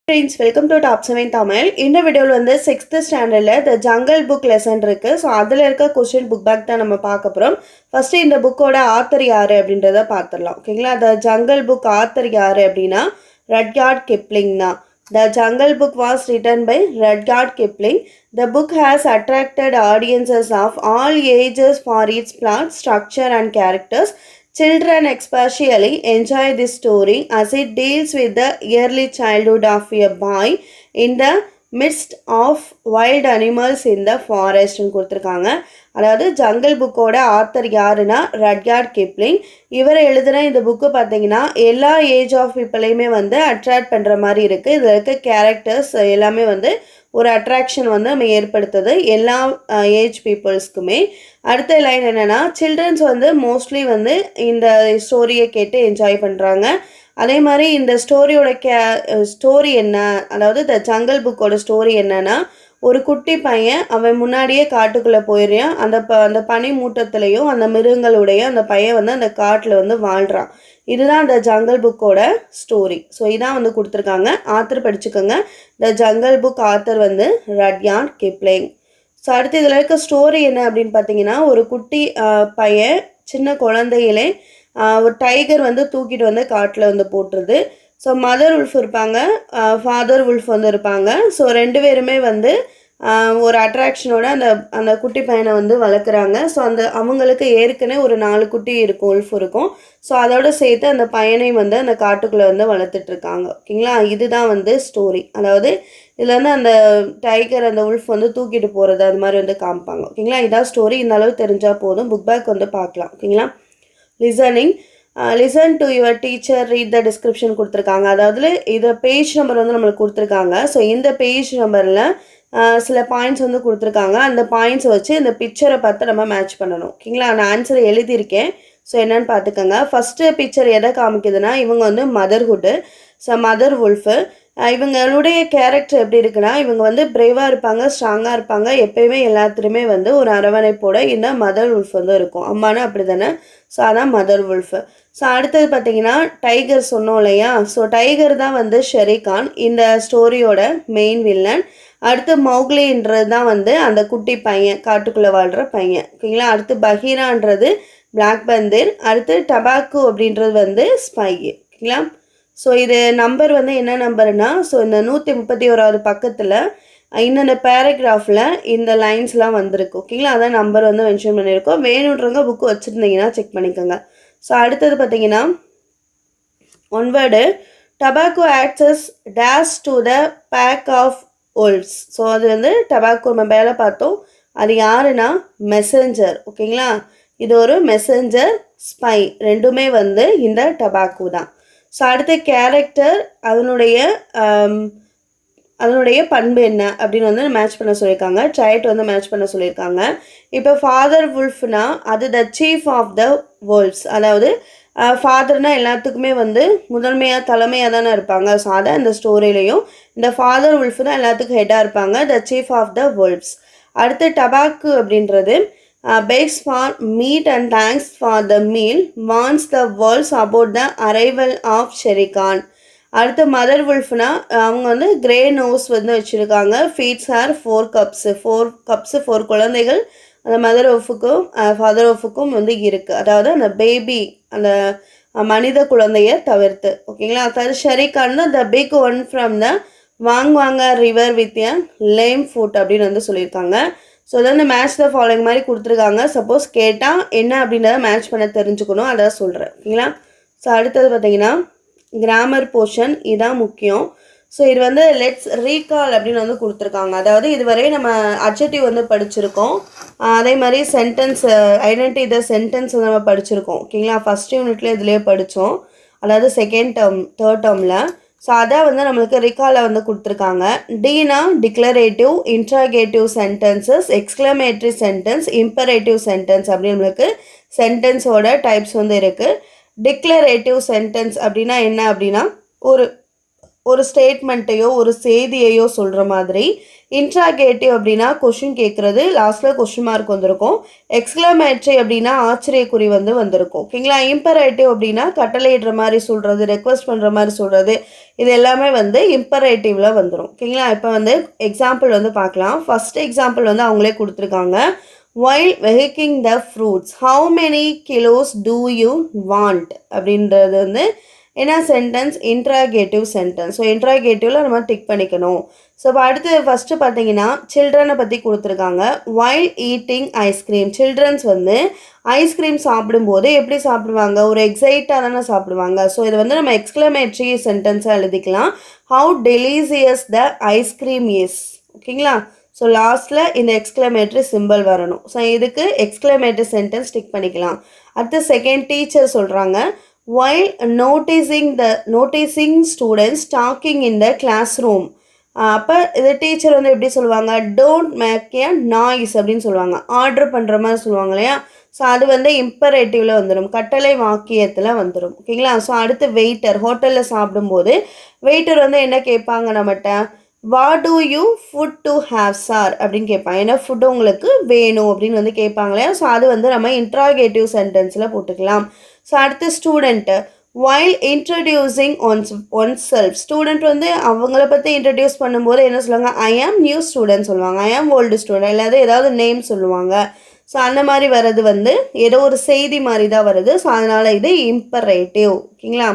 Friends, welcome to Top 7 Tamil. இந்த வீடியோவில் வந்து 6th ஸ்டாண்டர்டில் த ஜங்கல் புக் லெசன் இருக்குது. ஸோ அதில் இருக்க கொஸ்டின் புக் பேக் தான் நம்ம பார்க்க போகிறோம். ஃபஸ்ட்டு இந்த புக்கோட ஆத்தர் யார் அப்படின்றத பார்த்துடலாம். ஓகேங்களா? த ஜங்கல் புக் ஆத்தர் யார் அப்படின்னா ரட்யார்ட் கிப்ளிங் தான். The Jungle Book was written by Rudyard Kipling. The book has attracted audiences of all ages for its plot, structure and characters. Children especially enjoy this story as it deals with the early childhood of a boy in the midst of wild animals in the forest னு கொடுத்துருக்காங்க. அதாவது jungle புக்கோட author யாருன்னா ரட்யார்ட் Kipling. இவர் எழுதுன இந்த book பார்த்தீங்கன்னா எல்லா ஏஜ் ஆஃப் பீப்புளையுமே வந்து அட்ராக்ட் பண்ணுற மாதிரி இருக்குது. இதில் இருக்க கேரக்டர்ஸ் எல்லாமே வந்து ஒரு அட்ராக்ஷன் வந்து நம்ம ஏற்படுத்துது எல்லா ஏஜ் பீப்புள்ஸ்க்குமே. அடுத்த லைன் என்னென்னா, சில்ட்ரன்ஸ் வந்து மோஸ்ட்லி வந்து இந்த ஸ்டோரியை கேட்டு என்ஜாய் பண்ணுறாங்க. அதே மாதிரி இந்த ஸ்டோரியோட ஸ்டோரி என்ன, அதாவது த ஜங்கல் புக்கோட ஸ்டோரி என்னன்னா, ஒரு குட்டி பையன் அவன் முன்னாடியே காட்டுக்குள்ளே போயிடுறான். அந்த பனி மூட்டத்துலேயும் அந்த மிருகங்களுடைய அந்த பையன் வந்து அந்த காட்டில் வந்து வாழ்கிறான். இதுதான் த ஜங்கல் புக்கோட ஸ்டோரி. ஸோ இதான் வந்து கொடுத்துருக்காங்க. ஆத்தர் படிச்சுக்கோங்க. த ஜங்கல் புக் ஆத்தர் வந்து ரட்யார்ட் கிப்ளிங். ஸோ அடுத்து இதில் இருக்க ஸ்டோரி என்ன அப்படின்னு பார்த்தீங்கன்னா, ஒரு குட்டி பையன் சின்ன குழந்தையிலே ஒரு டைகர் வந்து தூக்கிட்டு வந்து காட்டில் வந்து போட்டுருது. ஸோ மதர் உல்ஃப் இருப்பாங்க, ஃபாதர் உல்ஃப் வந்து இருப்பாங்க. ஸோ ரெண்டு பேருமே வந்து ஒரு அட்ராக்ஷனோட அந்த குட்டி பையனை வந்து வளர்க்குறாங்க. ஸோ அவங்களுக்கு ஏற்கனவே ஒரு 4 குட்டி இருக்கும், உல்ஃப் இருக்கும். ஸோ அதோட சேர்த்து அந்த பையனை வந்து அந்த காட்டுக்குள்ளே வந்து வளர்த்துட்ருக்காங்க. ஓகேங்களா? இதுதான் வந்து ஸ்டோரி. அதாவது இதில் வந்து அந்த டைகர் அந்த உல்ஃப் வந்து தூக்கிட்டு போகிறது அது மாதிரி வந்து காமிப்பாங்க. ஓகேங்களா? இதான் ஸ்டோரி. இந்த அளவு தெரிஞ்சால் போதும். புக் பேக் வந்து பார்க்கலாம். ஓகேங்களா? Listening, listen to your teacher, read the description கொடுத்துருக்காங்க. அதாவது இதை பேஜ் நம்பர் வந்து நம்மளுக்கு கொடுத்துருக்காங்க. ஸோ இந்த பேஜ் நம்பரில் சில பாயிண்ட்ஸ் வந்து கொடுத்துருக்காங்க. அந்த பாயிண்ட்ஸை வச்சு இந்த பிக்சரை பார்த்து நம்ம மேட்ச் பண்ணணும். ஓகேங்களா? நான் ஆன்சரை எழுதியிருக்கேன். ஸோ என்னென்னு பார்த்துக்கோங்க. ஃபஸ்ட்டு பிக்சர் எதை காமிக்குதுன்னா, இவங்க வந்து மதர்ஹுட்டு. So mother wolf. இவங்களுடைய கேரக்டர் எப்படி இருக்குன்னா, இவங்க வந்து பிரேவாக இருப்பாங்க, ஸ்ட்ராங்காக இருப்பாங்க. எப்போயுமே எல்லாத்துலேயுமே வந்து ஒரு அரவணைப்போட இந்த மதர் உல்ஃப் வந்து இருக்கும். அம்மானா அப்படி தானே. ஸோ அதான் மதர் உல்ஃபு. ஸோ அடுத்தது பார்த்தீங்கன்னா டைகர் சொன்னோம் இல்லையா. ஸோ டைகர் தான் வந்து ஷெரிகான், இந்த ஸ்டோரியோட மெயின் வில்லன். அடுத்து மௌக்லின்றது தான் வந்து அந்த குட்டி பையன், காட்டுக்குள்ளே வாழ்கிற பையன். ஓகேங்களா? அடுத்து பஹீரான்றது பிளாக் பந்தர். அடுத்து டபாக்கு அப்படின்றது வந்து ஸ்பை. ஓகேங்களா? ஸோ இது நம்பர் வந்து என்ன நம்பர்னா, ஸோ இந்த 131வது பக்கத்தில் இன்னொன்று பேராகிராஃபில் இந்த லைன்ஸ்லாம் வந்திருக்கு. ஓகேங்களா? அதான் நம்பர் வந்து மென்ஷன் பண்ணியிருக்கோம். வேணுன்றவங்க புக்கு வச்சுருந்தீங்கன்னா செக் பண்ணிக்கோங்க. ஸோ அடுத்தது பார்த்தீங்கன்னா one word, tobacco access dash to the pack of wolves. So அது வந்து டபாக்கோ நம்ம மேலே பார்த்தோம். அது யாருன்னா மெசஞ்சர். ஓகேங்களா? இது ஒரு மெசஞ்சர், ஸ்பை, ரெண்டுமே வந்து இந்த டபாக்கோ தான். ஸோ அடுத்த கேரக்டர், அதனுடைய பண்பு என்ன அப்படின்னு வந்து மேட்ச் பண்ண சொல்லியிருக்காங்க. ட்ரைட் வந்து மேட்ச் பண்ண சொல்லியிருக்காங்க. இப்போ ஃபாதர் வுல்ஃப்னா அது the chief of the wolves. அதாவது ஃபாதர்னால் எல்லாத்துக்குமே வந்து முதன்மையாக தலைமையாக தானே இருப்பாங்க. ஸோ அதான் இந்த ஸ்டோரியிலையும் இந்த ஃபாதர் உல்ஃப் தான் எல்லாத்துக்கும் ஹெட்டாக இருப்பாங்க, the chief of the wolves. அடுத்து டபாக்கு அப்படின்றது begs for meat and thanks for the meal, warns the wolves about the arrival of Sherikhan. அடுத்து மதர் உல்ஃப்னா அவங்க வந்து கிரே நோஸ் வந்து வச்சுருக்காங்க, ஃபீட்ஸ் ஹேர் 4 கப்ஸு 4 குழந்தைகள் அந்த மதர் ஒஃபுக்கும் ஃபாதர் ஒஃபுக்கும் வந்து இருக்குது. அதாவது அந்த பேபி, அந்த மனித குழந்தைய தவிர்த்து. ஓகேங்களா? அதாவது ஷெரிகான் தான் the big one from the Waingunga river with a lame foot அப்படின்னு வந்து சொல்லியிருக்காங்க. ஸோ அதை வந்து மேட்ச் த ஃபாலோயிங் மாதிரி கொடுத்துருக்காங்க. சப்போஸ் கேட்டால் என்ன அப்படின்றத மேட்ச் பண்ண தெரிஞ்சுக்கணும், அதான் சொல்கிறேன். ஓகேங்களா? ஸோ அடுத்தது பார்த்தீங்கன்னா கிராமர் போர்ஷன், இதுதான் முக்கியம். ஸோ இது வந்து லெட்ஸ் ரீகால் அப்படின்னு வந்து கொடுத்துருக்காங்க. அதாவது இதுவரை நம்ம அட்ஜெக்டிவ் வந்து படிச்சிருக்கோம். அதே மாதிரி சென்டென்ஸ், ஐடென்டிட்டி த சென்டென்ஸ் வந்து நம்ம படிச்சிருக்கோம். ஓகேங்களா? ஃபஸ்ட் யூனிட்ல இதுலேயே படித்தோம், அதாவது செகண்ட் டேர்ம் தேர்ட் டேர்மில். ஸோ அதான் வந்து நம்மளுக்கு ரிகாலை வந்து கொடுத்துருக்காங்க. டீனா declarative, interrogative sentences, exclamatory sentence, imperative sentence அப்படின்னு நம்மளுக்கு சென்டென்ஸோட டைப்ஸ் வந்து இருக்குது. டிக்ளரேட்டிவ் சென்டென்ஸ் அப்படின்னா என்ன அப்படின்னா, ஒரு ஸ்டேட்மெண்ட்டையோ ஒரு செய்தியையோ சொல்கிற மாதிரி. இன்ட்ராகேட்டிவ் அப்படின்னா கொஷின் கேட்குறது, லாஸ்ட்டில் கொஷின் மார்க் வந்திருக்கும். எக்ஸ்க்ளமேட்ரி அப்படின்னா ஆச்சரியக்குறி வந்திருக்கும். ஓகேங்களா. இம்பரேட்டிவ் அப்படின்னா கட்டளையிடுற மாதிரி சொல்கிறது, ரெக்வஸ்ட் பண்ணுற மாதிரி சொல்கிறது, இது எல்லாமே இம்பரேட்டிவில் வந்துடும். ஓகேங்களா. இப்போ எக்ஸாம்பிள் பார்க்கலாம். ஃபஸ்ட் எக்ஸாம்பிள் அவங்களே கொடுத்துருக்காங்க. while vehiking the fruits how many kilos do you want அப்படின்றது என்ன சென்டென்ஸ், இன்ட்ராகேட்டிவ் சென்டென்ஸ். ஸோ இன்ட்ராகேட்டிவில் நம்ம டிக் பண்ணிக்கணும். ஸோ இப்போ அடுத்து ஃபஸ்ட்டு பார்த்தீங்கன்னா சில்ட்ரனை பற்றி கொடுத்துருக்காங்க. while eating ice cream, children's ice cream சாப்பிடும்போது எப்படி சாப்பிடுவாங்க, ஒரு எக்ஸைட்டாக தானே சாப்பிடுவாங்க. ஸோ இது நம்ம எக்ஸ்க்ளமேட்ரி சென்டென்ஸாக எழுதிக்கலாம். How delicious the ice cream is. ஓகேங்களா. ஸோ லாஸ்ட்டில் இந்த எக்ஸ்க்ளமேட்ரி சிம்பிள் வரணும். ஸோ இதுக்கு எக்ஸ்க்ளமேட்ரி சென்டென்ஸ் டிக் பண்ணிக்கலாம். அடுத்து செகண்ட் டீச்சர் சொல்கிறாங்க. while noticing students talking in the classroom. அப்போ இது டீச்சர் எப்படி சொல்லுவாங்க, டோன்ட் மேக் ஏ நாய்ஸ் அப்படின்னு சொல்லுவாங்க. ஆர்டர் பண்ணுற மாதிரி சொல்லுவாங்க இல்லையா. ஸோ அது இம்பரேட்டிவில் வந்துடும், கட்டளை வாக்கியத்தில் வந்துடும். ஓகேங்களா. ஸோ அடுத்து வெயிட்டர், ஹோட்டலில் சாப்பிடும்போது வெயிட்டர் என்ன கேட்பாங்க நம்மகிட்ட, what do you food to have sir அப்படின்னு கேட்பாங்க. ஏன்னா ஃபுட்டு உங்களுக்கு வேணும் அப்படின்னு கேட்பாங்க இல்லையா. ஸோ அது நம்ம இன்ட்ராகேட்டிவ் சென்டென்ஸில் போட்டுக்கலாம். ஸோ அடுத்து student, while introducing oneself, student அவங்கள பற்றி இன்ட்ரடியூஸ் பண்ணும்போது என்ன சொல்லுவாங்க, ஐ ஆம் நியூ ஸ்டூடெண்ட் சொல்லுவாங்க, ஐ ஆம் ஓல்டு ஸ்டூடெண்ட், இல்லாத ஏதாவது நேம் சொல்லுவாங்க. ஸோ அந்த மாதிரி வர்றது ஏதோ ஒரு செய்தி மாதிரி தான் வருது. ஸோ அதனால் இது இம்பரேட்டிவ். ஓகேங்களா.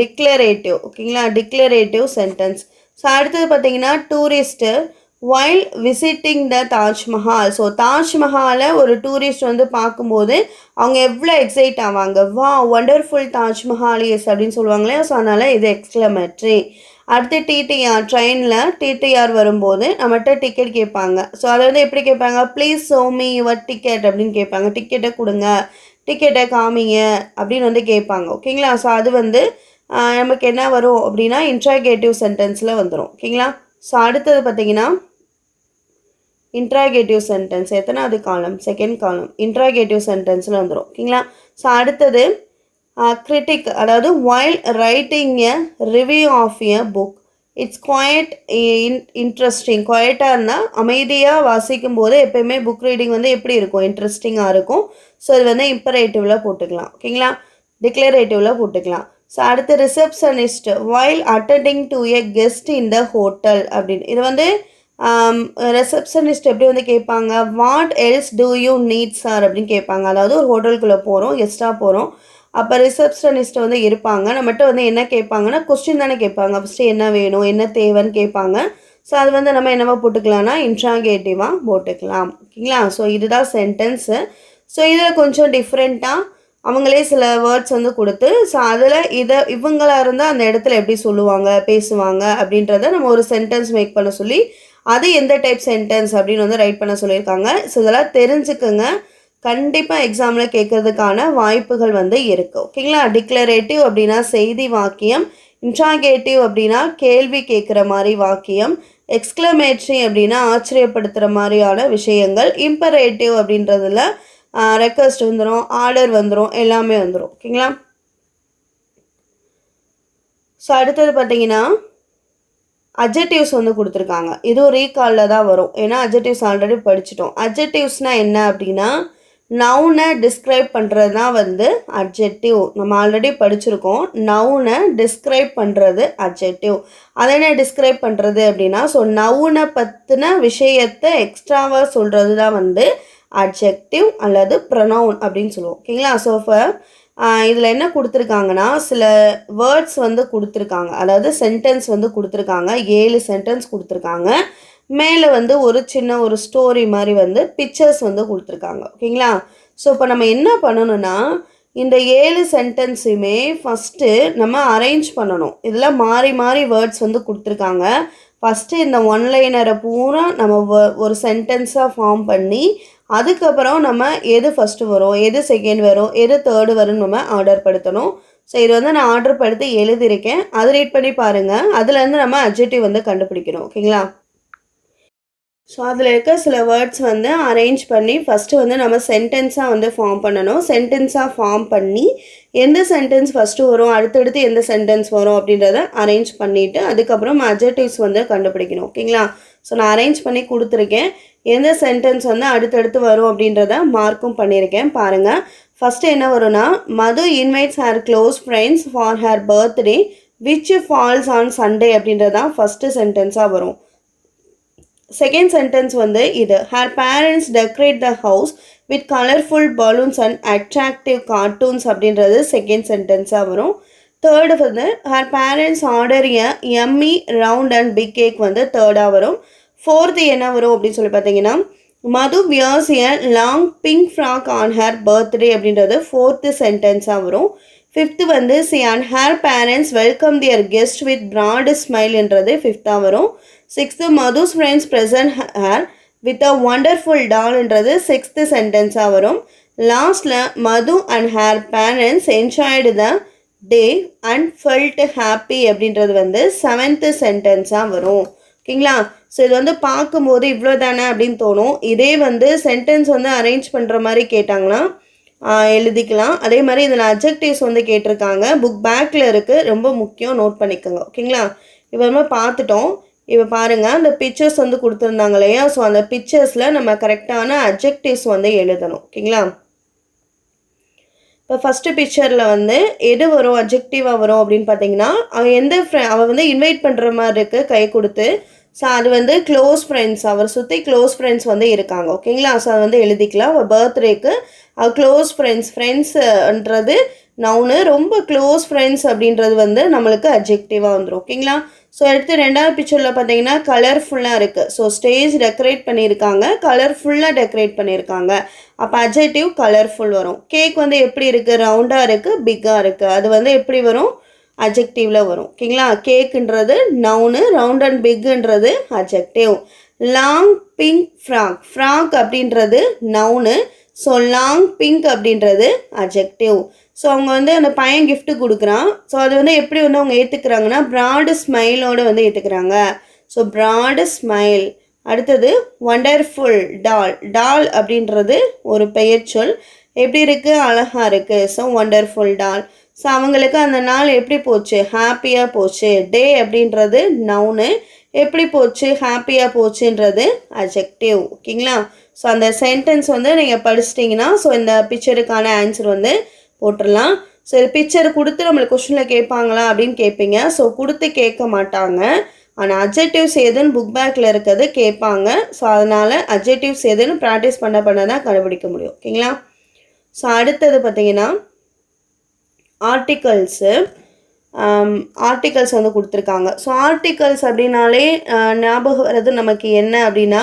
டிக்ளரேட்டிவ். ஓகேங்களா. Declarative sentence. ஸோ அடுத்தது பார்த்தீங்கன்னா tourist, while visiting the Taj Mahal. So தாஜ்மஹாலை ஒரு டூரிஸ்ட் பார்க்கும்போது அவங்க எவ்வளோ எக்ஸைட் ஆவாங்க, வா ஒண்டர்ஃபுல் தாஜ்மஹால் எஸ் அப்படின்னு சொல்லுவாங்களே. ஸோ அதனால் இது எக்ஸ்க்ளமேட்ரி. அடுத்து டிடிஆர், ட்ரெயினில் டிடிஆர் வரும்போது நம்மகிட்ட டிக்கெட் கேட்பாங்க. ஸோ அதை எப்படி கேட்பாங்க, please show me your ticket அப்படின்னு கேட்பாங்க. டிக்கெட்டை கொடுங்க, டிக்கெட்டை காமிங்க அப்படின்னு கேட்பாங்க. ஓகேங்களா. ஸோ அது நமக்கு என்ன வரும் அப்படின்னா இன்ட்ராகேட்டிவ் சென்டென்ஸில் வந்துடும். ஓகேங்களா. ஸோ அடுத்தது பார்த்தீங்கன்னா இன்ட்ராகேட்டிவ் சென்டென்ஸ் எத்தனாவது காலம், செகண்ட் காலம், இன்ட்ராகேட்டிவ் சென்டென்ஸில் வந்துடும். ஓகேங்களா. ஸோ அடுத்தது கிரிட்டிக், அதாவது while writing a review of a book it's quite interesting. குவைட்டாக இருந்தால் அமைதியாக வாசிக்கும் போது எப்போயுமே புக் ரீடிங் எப்படி இருக்கும், இன்ட்ரெஸ்டிங்காக இருக்கும். ஸோ இது இம்பரேட்டிவில் போட்டுக்கலாம். ஓகேங்களா. டிக்ளரேட்டிவில் போட்டுக்கலாம். ஸோ அடுத்து receptionist, while attending to a guest in the hotel அப்படின்னு. இது ரிசப்ஷனிஸ்ட் எப்படி கேட்பாங்க, what else do you need sir அப்படின்னு கேட்பாங்க. அதாவது ஒரு ஹோட்டலுக்குள்ளே போகிறோம், கெஸ்ட்டாக போகிறோம். அப்போ ரிசப்ஷனிஸ்ட் இருப்பாங்க. நம்மகிட்ட என்ன கேட்பாங்கன்னா கொஸ்டின் தானே கேட்பாங்க. ஃபஸ்ட்டு என்ன வேணும், என்ன தேவைன்னு கேட்பாங்க. ஸோ அது நம்ம என்னவா போட்டுக்கலாம்னா இன்ட்ராகேட்டிவாக போட்டுக்கலாம். ஓகேங்களா. ஸோ இதுதான் சென்டென்ஸு. ஸோ இதில் கொஞ்சம் டிஃப்ரெண்ட்டாக அவங்களே சில வேர்ட்ஸ் கொடுத்து, ஸோ அதில் இவங்களாக இருந்தால் அந்த இடத்துல எப்படி சொல்லுவாங்க, பேசுவாங்க அப்படின்றத நம்ம ஒரு சென்டென்ஸ் மேக் பண்ண சொல்லி, அது எந்த டைப் சென்டென்ஸ் அப்படின்னு ரைட் பண்ண சொல்லியிருக்காங்க. ஸோ இதெல்லாம் தெரிஞ்சுக்குங்க. கண்டிப்பாக எக்ஸாமில் கேட்கறதுக்கான வாய்ப்புகள் இருக்குது. ஓகேங்களா. டிக்ளரேட்டிவ் அப்படின்னா செய்தி வாக்கியம், இன்ட்ராகேட்டிவ் அப்படின்னா கேள்வி கேட்குற மாதிரி வாக்கியம், எக்ஸ்க்ளமேட்ரி அப்படின்னா ஆச்சரியப்படுத்துகிற மாதிரியான விஷயங்கள், இம்பரேட்டிவ் அப்படின்றதுல ரெக்வஸ்ட் வந்துடும், ஆர்டர் வந்துடும், எல்லாமே வந்துடும். ஓகேங்களா. ஸோ அடுத்தது பார்த்தீங்கன்னா அட்ஜெக்டிவ்ஸ் கொடுத்துருக்காங்க. இதுவும் ரீகாலில் தான் வரும், ஏன்னா அட்ஜெக்டிவ்ஸ் ஆல்ரெடி படிச்சிட்டோம். அட்ஜெக்டிவ்ஸ்னால் என்ன அப்படின்னா நவுனை டிஸ்கிரைப் பண்ணுறது தான் அட்ஜெக்டிவ். நம்ம ஆல்ரெடி படிச்சிருக்கோம். நவுனை டிஸ்கிரைப் பண்ணுறது அட்ஜெக்டிவ். அதை என்ன டிஸ்கிரைப் பண்ணுறது அப்படின்னா, ஸோ நவுனை பற்றின விஷயத்தை எக்ஸ்ட்ராவாக சொல்கிறது தான் அட்ஜெக்டிவ் அல்லது ப்ரொனவுன் அப்படின்னு சொல்லுவோம். ஓகேங்களா. ஸோ இப்போ இதில் என்ன கொடுத்துருக்காங்கன்னா சில வேர்ட்ஸ் கொடுத்துருக்காங்க, அதாவது சென்டென்ஸ் கொடுத்துருக்காங்க. 7 சென்டென்ஸ் கொடுத்துருக்காங்க. மேலே ஒரு சின்ன ஒரு ஸ்டோரி மாதிரி பிக்சர்ஸ் கொடுத்துருக்காங்க. ஓகேங்களா. ஸோ இப்போ நம்ம என்ன பண்ணணும்னா இந்த 7 சென்டென்ஸுமே ஃபஸ்ட்டு நம்ம அரேஞ்ச் பண்ணணும். இதில் மாறி மாறி வேர்ட்ஸ் கொடுத்துருக்காங்க. ஃபஸ்ட்டு இந்த ஒன்லைனரை பூரா நம்ம ஒரு சென்டென்ஸாக ஃபார்ம் பண்ணி அதுக்கப்புறம் நம்ம எது ஃபஸ்ட்டு வரும், எது செகண்ட் வரும், எது தேர்டு வரும்னு நம்ம ஆர்டர் படுத்தணும். ஸோ இது நான் ஆர்டர் படுத்தி எழுதியிருக்கேன், அதை ரீட் பண்ணி பாருங்கள். அதுலேருந்து நம்ம அட்ஜெக்டிவ் கண்டுபிடிக்கணும். ஓகேங்களா. ஸோ அதில் இருக்க சில வேர்ட்ஸ் வந்து அரேஞ்ச் பண்ணி ஃபஸ்ட்டு வந்து நம்ம சென்டென்ஸாக வந்து ஃபார்ம் பண்ணணும். சென்டென்ஸாக ஃபார்ம் பண்ணி எந்த சென்டென்ஸ் ஃபஸ்ட்டு வரும், அடுத்தடுத்து எந்த சென்டென்ஸ் வரும் அப்படின்றத அரேஞ்ச் பண்ணிவிட்டு அதுக்கப்புறம் அட்ஜெக்டிவ்ஸ் வந்து கண்டுபிடிக்கணும். ஓகேங்களா? ஸோ நான் அரேஞ்ச் பண்ணி கொடுத்துருக்கேன். எந்த சென்டென்ஸ் வந்து அடுத்தடுத்து வரும் அப்படின்றத மார்க்கும் பண்ணியிருக்கேன் பாருங்கள். ஃபஸ்ட்டு என்ன வரும்னா, Madhu invites her close friends for her birthday which falls on Sunday அப்படின்றது தான் ஃபஸ்ட்டு சென்டென்ஸாக வரும். செகண்ட் சென்டென்ஸ் வந்து இது, her parents decorate the house with colourful balloons and attractive cartoons அப்படின்றது செகண்ட் சென்டென்ஸாக வரும். தேர்டு வந்து ஹர் பேரண்ட்ஸ் ஆர்டர் எம்மி ரவுண்ட் அண்ட் பிக் கேக் வந்து தேர்டாக வரும். ஃபோர்த்து என்ன வரும் அப்படின்னு சொல்லி பார்த்தீங்கன்னா, Madhu wears a long pink frock on her birthday அப்படின்றது ஃபோர்த்து சென்டென்ஸாக வரும். ஃபிஃப்த்து வந்து she and her parents welcome their guest with broad ஸ்மைல்ன்றது ஃபிஃப்த்தாக வரும். Sixth Madhu's friends present her with a wonderful டால்ன்றது சிக்ஸ்த்து சென்டென்ஸாக வரும். லாஸ்ட்டில் Madhu and her parents enjoyed the day and felt happy அப்படின்றது வந்து செவன்த்து சென்டென்ஸாக வரும். ஓகேங்களா? ஸோ இது வந்து பார்க்கும்போது இவ்வளோ தானே அப்படின்னு தோணும். இதே வந்து சென்டென்ஸ் வந்து அரேஞ்ச் பண்ணுற மாதிரி கேட்டாங்கன்னா எழுதிக்கலாம். அதே மாதிரி இதில் அட்ஜெக்டிவ்ஸ் வந்து கேட்டிருக்காங்க. புக் பேக்கில் இருக்குது, ரொம்ப முக்கியம், நோட் பண்ணிக்கோங்க. ஓகேங்களா? இப்போ பார்த்துட்டோம். இப்போ பாருங்கள், அந்த பிக்சர்ஸ் வந்து கொடுத்துருந்தாங்க இல்லையா? ஸோ அந்த பிக்சர்ஸில் நம்ம கரெக்டான அட்ஜெக்டிவ்ஸ் வந்து எழுதணும். ஓகேங்களா? இப்போ ஃபஸ்ட்டு பிக்சரில் வந்து எது வரும், அட்ஜெக்டிவாக வரும் அப்படின்னு பார்த்தீங்கன்னா, அவள் வந்து இன்வைட் பண்ணுற மாதிரி இருக்குது கை கொடுத்து. ஸோ அது வந்து க்ளோஸ் ஃப்ரெண்ட்ஸ், அவர் சுற்றி க்ளோஸ் ஃப்ரெண்ட்ஸ் வந்து இருக்காங்க. ஓகேங்களா? ஸோ அது வந்து எழுதிக்கலாம். அவள் பர்த்டேக்கு க்ளோஸ் ஃப்ரெண்ட்ஸ்ன்றது நவுனு, ரொம்ப க்ளோஸ் ஃப்ரெண்ட்ஸ் அப்படின்றது வந்து நம்மளுக்கு அட்ஜெக்டிவாக வந்துடும். ஓகேங்களா? ஸோ அடுத்து ரெண்டாவது பிக்சரில் பார்த்தீங்கன்னா கலர்ஃபுல்லாக இருக்குது. ஸோ ஸ்டேஜ் டெக்கரேட் பண்ணியிருக்காங்க, கலர்ஃபுல்லாக டெக்கரேட் பண்ணியிருக்காங்க. அப்போ அட்ஜெக்டிவ் கலர்ஃபுல் வரும். கேக் வந்து எப்படி இருக்குது, ரவுண்டாக இருக்குது, பிக்காக இருக்குது, அது வந்து எப்படி வரும், அட்ஜெக்டிவில் வரும். ஓகேங்களா? கேக்குன்றது நவுனு, ரவுண்ட் அண்ட் பிக்ன்றது அட்ஜெக்டிவ். லாங் பிங்க் ஃப்ராக் அப்படின்றது நவுனு. ஸோ லாங் பிங்க் அப்படின்றது அட்ஜெக்டிவ். ஸோ அவங்க வந்து அந்த பையன் கிஃப்ட்டு கொடுக்குறான். ஸோ அது வந்து எப்படி வந்து அவங்க ஏற்றுக்கிறாங்கன்னா, ப்ராடு ஸ்மைலோடு வந்து ஏற்றுக்கிறாங்க. So broad smile. அடுத்தது ஒண்டர்ஃபுல் டால் அப்படின்றது ஒரு பெயர் சொல். எப்படி இருக்குது, அழகாக இருக்குது. ஸோ ஒண்டர்ஃபுல் டால். ஸோ அவங்களுக்கு அந்த நாள் எப்படி போச்சு, ஹாப்பியாக போச்சு. டே அப்படின்றது நவுனு, எப்படி போச்சு, ஹாப்பியாக போச்சுன்றது அட்ஜெக்டிவ். ஓகேங்களா? ஸோ அந்த சென்டென்ஸ் வந்து நீங்கள் படிச்சிட்டிங்கன்னா ஸோ இந்த பிக்சருக்கான ஆன்சர் வந்து போட்டுடலாம். ஸோ இது பிக்சர் கொடுத்து நம்மளுக்கு கொஸ்டினில் கேட்பாங்களா அப்படின்னு கேட்பீங்க. ஸோ கொடுத்து கேட்க மாட்டாங்க. ஆனால் அட்ஜெக்டிவ்ஸ் எதுன்னு புக் பேக்கில் இருக்கிறது கேட்பாங்க. ஸோ அதனால் அட்ஜெக்டிவ்ஸ் எதுன்னு ப்ராக்டிஸ் பண்ண தான் கண்டுபிடிக்க முடியும். ஓகேங்களா? ஸோ அடுத்தது பார்த்தீங்கன்னா ஆர்டிகல்ஸ் வந்து கொடுத்துருக்காங்க. ஸோ ஆர்டிகல்ஸ் அப்படின்னாலே ஞாபகம் வர்றது நமக்கு என்ன அப்படின்னா,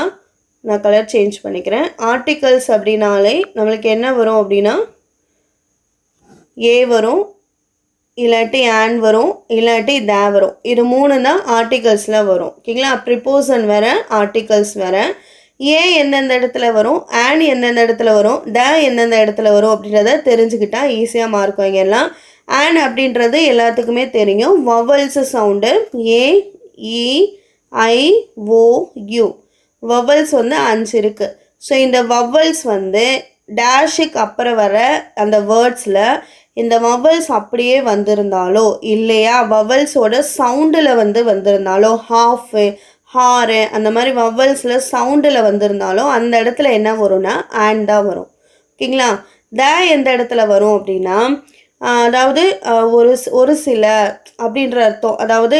நான் கலர் சேஞ்ச் பண்ணிக்கிறேன். ஆர்டிகல்ஸ் அப்படின்னாலே நம்மளுக்கு என்ன வரும் அப்படின்னா, ஏ வரும், இல்லாட்டி ஆன் வரும், இல்லாட்டி தே வரும். இது மூணு தான் ஆர்டிகல்ஸில் வரும். ஓகேங்களா? ப்ரிப்போசன் வேறு, ஆர்டிகல்ஸ் வேறு. ஏ எந்தெந்த இடத்துல வரும், ஆன் எந்தெந்த இடத்துல வரும், த எந்தெந்த இடத்துல வரும் அப்படின்றத தெரிஞ்சுக்கிட்டா ஈஸியாக மார்க் வாங்கிடலாம். ஆன் அப்படின்றது எல்லாத்துக்குமே தெரியும். Vowels sound A, E, I, O, U. Vowels வந்து 5 இருக்குது. ஸோ இந்த வவல்ஸ் வந்து டேஷுக்கு அப்புறம் வர அந்த வேர்ட்ஸில் இந்த வவல்ஸ் அப்படியே வந்திருந்தாலோ, இல்லையா வவல்ஸோட சவுண்டில் வந்து வந்திருந்தாலோ, ஹாஃபு, ஹாரு அந்த மாதிரி வவல்ஸில் சவுண்டில் வந்திருந்தாலோ அந்த இடத்துல என்ன வரும்னா ஆன் தான் வரும். ஓகேங்களா? த எந்த இடத்துல வரும் அப்படின்னா, அதாவது ஒரு சில அப்படின்ற அர்த்தம். அதாவது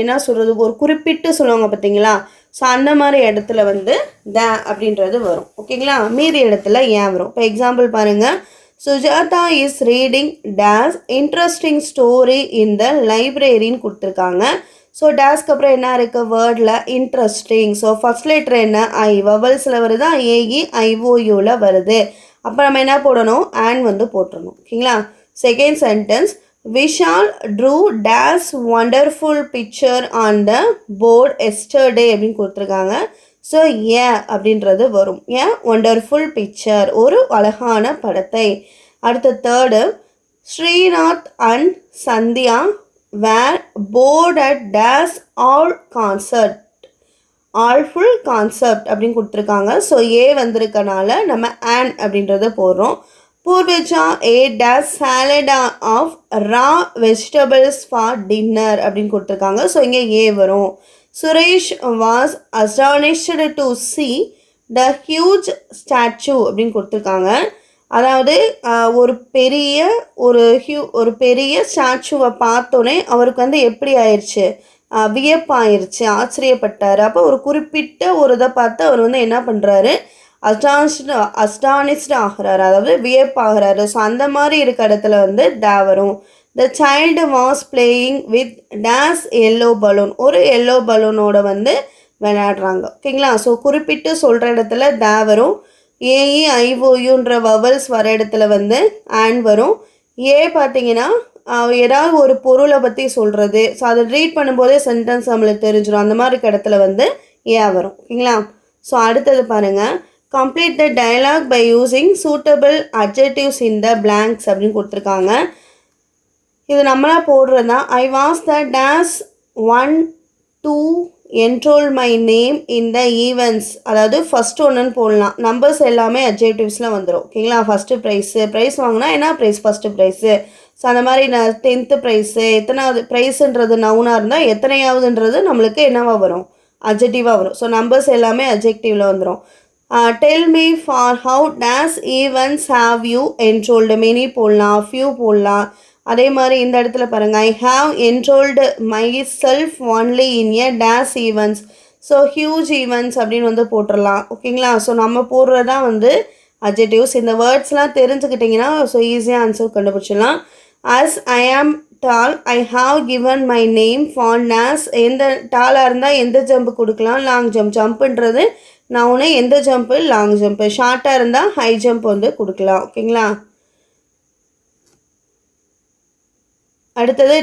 என்ன சொல்கிறது, ஒரு குறிப்பிட்டு சொல்லுவாங்க பார்த்தீங்களா? ஸோ அந்த மாதிரி இடத்துல வந்து த அப்படின்றது வரும். ஓகேங்களா? மீதி இடத்துல ஏன் வரும். இப்போ எக்ஸாம்பிள் பாருங்கள். Sujatha is reading dash interesting story in the லைப்ரரின்னு கொடுத்துருக்காங்க. ஸோ டேஸ்க்கு அப்புறம் என்ன இருக்குது, வேர்டில் இன்ட்ரெஸ்டிங். ஸோ ஃபஸ்ட் லெட்டர் என்ன, ஐ. வவல்ஸில் வருதா, ஏஇ ஐஓயூவில் வருது. அப்போ நம்ம என்ன போடணும், ஆன் வந்து போட்டுடணும். ஓகேங்களா? Second sentence, Vishal drew dash wonderful picture on the board yesterday அப்படின்னு கொடுத்துருக்காங்க. ஸோ ஏ அப்படின்றது வரும். ஏன் ஒண்டர்ஃபுல் பிக்சர், ஒரு அழகான படத்தை. அடுத்த தேர்டு, Srinath and Sandhya were bored at dash all concert. Awful concept அப்படின்னு கொடுத்துருக்காங்க. ஸோ ஏ வந்திருக்கனால நம்ம ஆன் அப்படின்றத போடுறோம். Poorvija a dash salad of raw vegetables for dinner அப்படின்னு கொடுத்துருக்காங்க. ஸோ இங்கே ஏ வரும். Suresh was astonished to see the huge statue அப்படின்னு கொடுத்துருக்காங்க. அதாவது ஒரு பெரிய ஸ்டாச்சுவை பார்த்தோன்னே அவருக்கு வந்து எப்படி ஆயிடுச்சு, வியப்பாயிருச்சு, ஆச்சரியப்பட்டார். அப்போ ஒரு குறிப்பிட்ட ஒரு இதை பார்த்து அவர் வந்து என்ன பண்ணுறாரு, அஸ்டானிஸ்டு ஆகிறாரு, அதாவது வியப்பாகிறாரு. ஸோ அந்த மாதிரி இருக்க இடத்துல வந்து வரும். The child was playing with days yellow balloon, ஒரு எல்லோ பலூனோட வந்து விளையாடுறாங்க. ஓகேங்களா? ஸோ குறிப்பிட்டு சொல்கிற இடத்துல வரும். ஏஇ ஐஓயுன்ற வவல்ஸ் வர இடத்துல வந்து ஆன் வரும். ஏ பார்த்தீங்கன்னா ஏதாவது ஒரு பொருளை பற்றி சொல்கிறது. ஸோ அதை ரீட் பண்ணும்போதே சென்டென்ஸ் நம்மளுக்கு தெரிஞ்சிடும். அந்த மாதிரி இருக்க இடத்துல வந்து ஏ வரும். ஓகேங்களா? ஸோ அடுத்தது பாருங்கள், complete the dialogue by using suitable adjectives in the blanks அப்படின்னு கொடுத்துருக்காங்க. இது நம்மளா போடுறது தான். I was the dash 1 2 enrol my name in the events, அதாவது ஃபஸ்ட்டு ஒன்றுன்னு போடலாம். நம்பர்ஸ் எல்லாமே அட்ஜெக்டிவ்ஸில் வந்துடும். ஓகேங்களா? ஃபஸ்ட்டு ப்ரைஸ் வாங்கினா என்ன ப்ரைஸ், ஃபஸ்ட்டு ப்ரைஸு. ஸோ அந்த மாதிரி 10th ப்ரைஸு, எத்தனாவது ப்ரைஸுன்றது நவுனாக இருந்தால் எத்தனையாவதுன்றது நம்மளுக்கு என்னவாக வரும், அட்ஜெக்டிவாக வரும். ஸோ நம்பர்ஸ் எல்லாமே அட்ஜெக்டிவில் வந்துடும். Tell me for how days events have you enrolled, many போடலாம், ஃபியூ போடலாம். அதே மாதிரி இந்த இடத்துல பாருங்கள், I have enrolled my self only in a days events. So huge events அப்படின்னு வந்து போட்டுடலாம். ஓகேங்களா? ஸோ நம்ம போடுறதான் வந்து அட்ஜெக்டிவ்ஸ். இந்த வேர்ட்ஸ்லாம் தெரிஞ்சுக்கிட்டிங்கன்னா ஸோ ஈஸியாக ஆன்சர் கண்டுபிடிச்சிடலாம். As I am tall I have given my name for dash. எந்த டாலாக இருந்தால் எந்த ஜம்ப் கொடுக்கலாம், லாங் ஜம்ப். ஜம்ப்புன்றது நவுனு, எந்த ஜம்ப்பு, லாங் ஜம்ப்பு. ஷார்ட்டாக இருந்தால் ஹை ஜம்ப் வந்து கொடுக்கலாம். ஓகேங்களா? அடுத்தது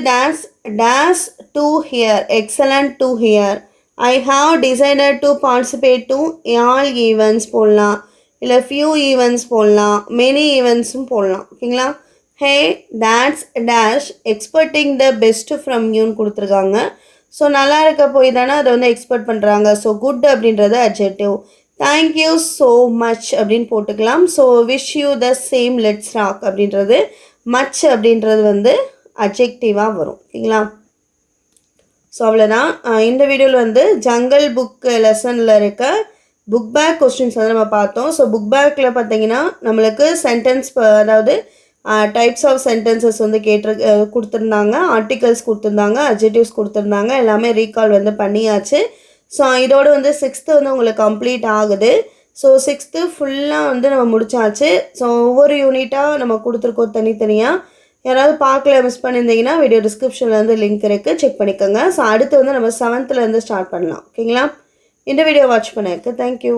dash to hear, excellent to hear. I have decided to participate to all events போடலாம், இல்லை ஃபியூ ஈவெண்ட்ஸ் போடலாம், மெனி ஈவெண்ட்ஸும் போடலாம். ஓகேங்களா? ஹே டேட்ஸ் dash expecting the best from யூன்னு கொடுத்துருக்காங்க. ஸோ நல்லா இருக்க போய் தானே அதை வந்து எக்ஸ்பெக்ட் பண்ணுறாங்க. ஸோ குட் அப்படின்றது அட்ஜெக்டிவ். தேங்க்யூ ஸோ மச் அப்படின்னு போட்டுக்கலாம். So wish you the same let's rock அப்படின்றது, மச் அப்படின்றது வந்து அட்ஜெக்டிவாக வரும். ஓகேங்களா? ஸோ அவ்வளோதான். இந்த வீடியோவில் வந்து ஜங்கல் புக் லெசனில் இருக்க புக் பேக் கொஸ்டின்ஸ் வந்து நம்ம பார்த்தோம். ஸோ புக் பேக்கில் பார்த்தீங்கன்னா நம்மளுக்கு சென்டென்ஸ், அதாவது டைப்ஸ் ஆஃப் சென்டென்சஸ் வந்து கொடுத்துருந்தாங்க, ஆர்டிகல்ஸ் கொடுத்துருந்தாங்க, அட்ஜெக்டிவ்ஸ் கொடுத்துருந்தாங்க. எல்லாமே ரீகால் வந்து பண்ணியாச்சு. ஸோ இதோடு வந்து 6th வந்து உங்களுக்கு கம்ப்ளீட் ஆகுது. ஸோ 6th ஃபுல்லாக வந்து நம்ம முடிச்சாச்சு. ஸோ ஒவ்வொரு யூனிட்டாக நம்ம கொடுத்துருக்கோம் தனித்தனியாக. யாராவது பார்க்கல, மிஸ் பண்ணியிருந்தீங்கன்னா வீடியோ டிஸ்கிரிப்ஷனில் வந்து லிங்க் இருக்குது, செக் பண்ணிக்கோங்க. ஸோ அடுத்து வந்து நம்ம 7th ஸ்டார்ட் பண்ணலாம். ஓகேங்களா? இந்த வீடியோ வாட்ச் பண்ணதுக்கு தேங்க்யூ.